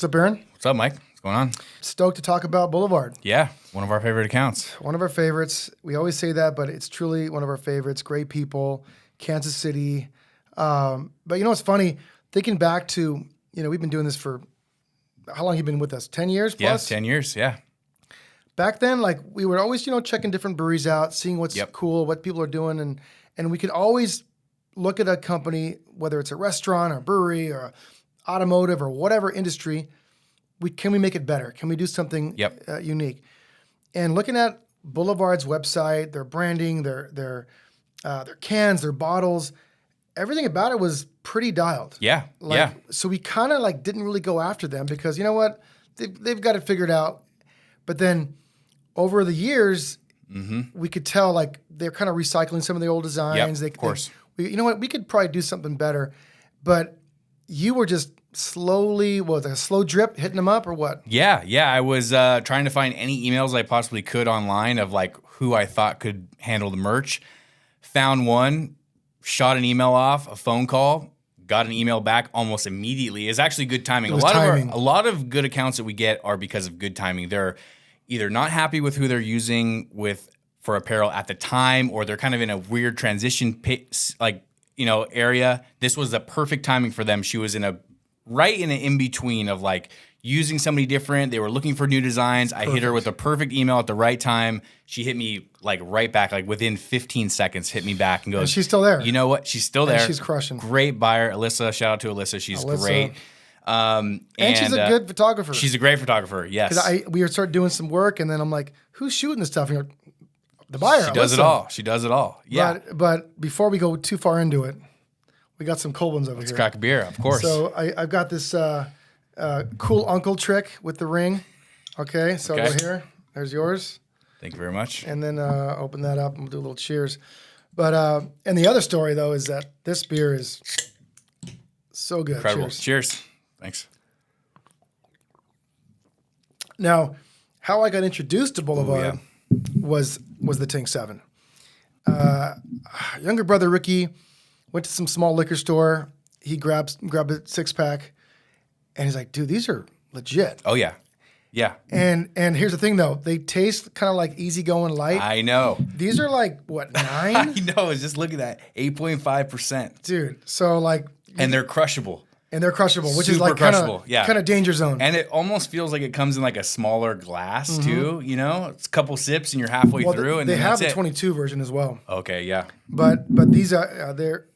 What's up, Aaron? What's up, Mike? What's going on? Stoked to talk about Boulevard. Yeah, one of our favorite accounts. One of our favorites. We always say that, but it's truly one of our favorites. Great people, Kansas City. But you know what's funny? Thinking back to, we've been doing this for, how long have you been with us? 10 years plus? Yeah, 10 years, yeah. Back then, we were always, checking different breweries out, seeing what's cool, what people are doing. And we could always look at a company, whether it's a restaurant or a brewery or automotive or whatever industry, can we make it better? Can we do something unique? And looking at Boulevard's website, their branding, their cans, their bottles, everything about it was pretty dialed. Yeah, So we kind of didn't really go after them because you know what? They've got it figured out. But then over the years, we could tell they're kind of recycling some of the old designs. Of course. You know what? We could probably do something better. But you were just slowly, a slow drip hitting them up or what? Yeah. I was trying to find any emails I possibly could online of who I thought could handle the merch. Found one, shot an email off, a phone call, got an email back almost immediately. It's actually good timing. It was timing. A lot of good accounts that we get are because of good timing. They're either not happy with who they're using for apparel at the time, or they're kind of in a weird transition area. This was the perfect timing for them. She was right in an in-between of using somebody different. They were looking for new designs. I hit her with the perfect email at the right time. She hit me right back, within 15 seconds, hit me back and goes, and she's still there. You know what? She's still there. And she's crushing. Great buyer. Alyssa, shout out to Alyssa. She's great. And she's a good photographer. She's a great photographer, yes. Because we started doing some work and then I'm like, who's shooting this stuff? And you're like, the buyer. She does it all. Yeah. But before we go too far into it, we got some cold ones over here. Let's crack a beer, of course. So I've got this cool uncle trick with the ring. Okay, so over here, there's yours. Thank you very much. And then open that up and we'll do a little cheers. But and the other story though is that this beer is so good. Incredible. Cheers. Thanks. Now, how I got introduced to Boulevard was the Tank 7. Younger brother Ricky went to some small liquor store. He grabbed a 6-pack, and he's like, "Dude, these are legit." Oh yeah. And here's the thing though, they taste kind of like easygoing light. I know. These are what, 9? I know. I was just looking at 8.5%, dude. So and they're crushable. Which is crushable. kind of danger zone. And it almost feels like it comes in a smaller glass too. It's a couple sips and you're halfway through. And they then have that's the 22 version as well. Okay, yeah. But these are they're.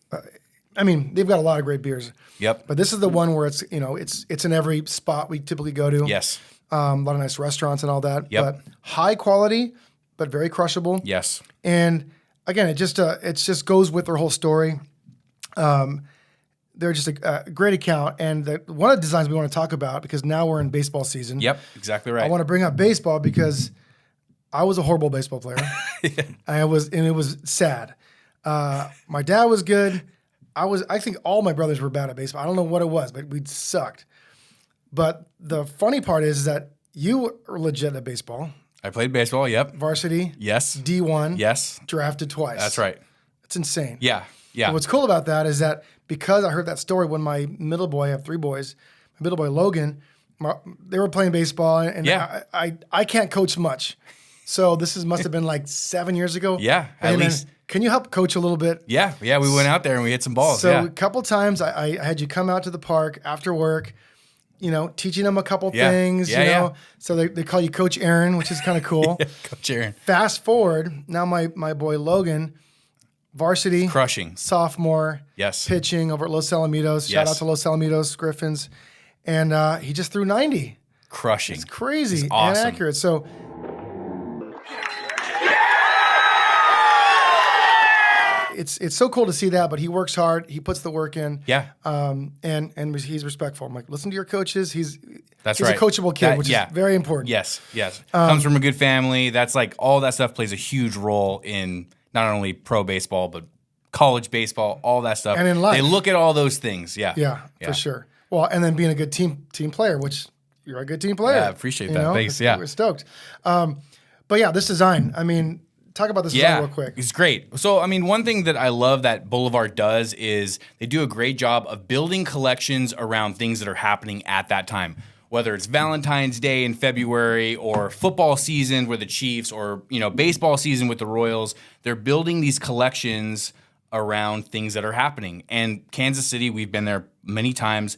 They've got a lot of great beers. Yep. But this is the one where it's in every spot we typically go to. Yes. A lot of nice restaurants and all that. Yep. But high quality, but very crushable. Yes. And again, it just goes with their whole story. They're just a great account. And one of the designs we want to talk about, because now we're in baseball season. Yep, exactly right. I want to bring up baseball because I was a horrible baseball player. And it was sad. My dad was good. I think all my brothers were bad at baseball. I don't know what it was, but we sucked. But the funny part is that you are legit at baseball. I played baseball, yep. Varsity. Yes. D1. Yes. Drafted twice. That's right. It's insane. Yeah. But what's cool about that is that because I heard that story when my middle boy, I have 3 boys, my middle boy Logan, they were playing baseball, and I can't coach much. So this must have been 7 years ago. Yeah, at least. Can you help coach a little bit? Yeah, we went out there and we hit some balls. So a couple times I had you come out to the park after work, teaching them a couple things, So they call you Coach Aaron, which is kind of cool. Coach Aaron. Fast forward, now my boy Logan, varsity. Crushing. Sophomore. Yes. Pitching over at Los Alamitos. Shout out to Los Alamitos Griffins. And he just threw 90. Crushing. It's crazy. It's awesome. And accurate. So it's so cool to see that, but he works hard. He puts the work in. Yeah. And he's respectful. I'm like, listen to your coaches. He's a coachable kid, which is very important. Yes. Comes from a good family. That's all that stuff plays a huge role in not only pro baseball, but college baseball, all that stuff. And in life. They look at all those things. Yeah. For sure. Well, and then being a good team player, which you're a good team player. Yeah, I appreciate that. Thanks. Yeah. We're stoked. But yeah, this design, talk about this design real quick. It's great. So, one thing that I love that Boulevard does is they do a great job of building collections around things that are happening at that time. whether it's Valentine's Day in February or football season with the Chiefs or, baseball season with the Royals. They're building these collections around things that are happening. And Kansas City, we've been there many times.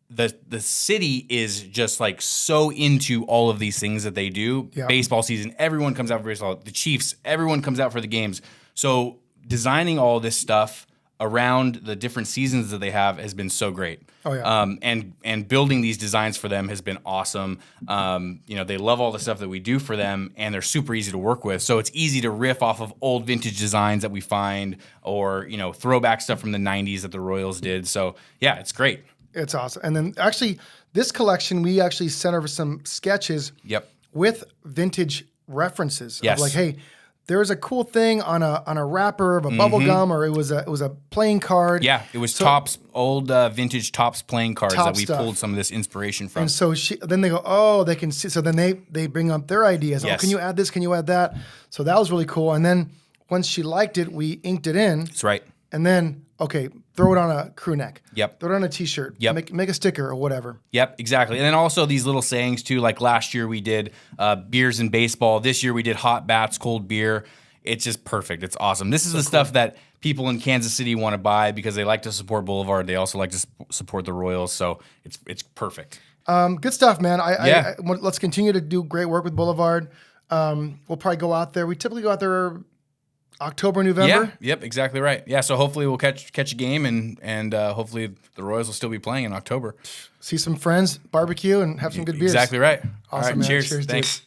The city is just like so into all of these things that they do. Yeah. Baseball season, everyone comes out for baseball. The Chiefs, everyone comes out for the games. So designing all this stuff around the different seasons that they have has been so great. Oh yeah. And building these designs for them has been awesome. They love all the stuff that we do for them, and they're super easy to work with. So it's easy to riff off of old vintage designs that we find, or throwback stuff from the '90s that the Royals did. So yeah, it's great. It's awesome. And then actually, this collection we actually sent over some sketches. Yep. With vintage references. Yes. Of like, hey, there's a cool thing on a wrapper of a bubble gum, or it was a playing card. Yeah, it was Topps, old vintage Topps playing cards that we pulled some of this inspiration from. And so then they go, oh, they can see. So then they bring up their ideas. Yes. Oh, can you add this? Can you add that? So that was really cool. And then once she liked it, we inked it in. That's right. And then, okay, throw it on a crew neck. Yep. Throw it on a T-shirt. Yep. Make a sticker or whatever. Yep, exactly. And then also these little sayings too, like last year we did beers in baseball. This year we did hot bats, cold beer. It's just perfect. It's awesome. This is the stuff that people in Kansas City want to buy because they like to support Boulevard. They also like to support the Royals. So it's perfect. Good stuff, man. Let's continue to do great work with Boulevard. We'll probably go out there. We typically go out there October, November. Yeah, yep, exactly right. Yeah, so hopefully we'll catch a game and hopefully the Royals will still be playing in October. See some friends, barbecue, and have some good beers. Exactly right. Awesome, All right, man. cheers. Thanks. Dude.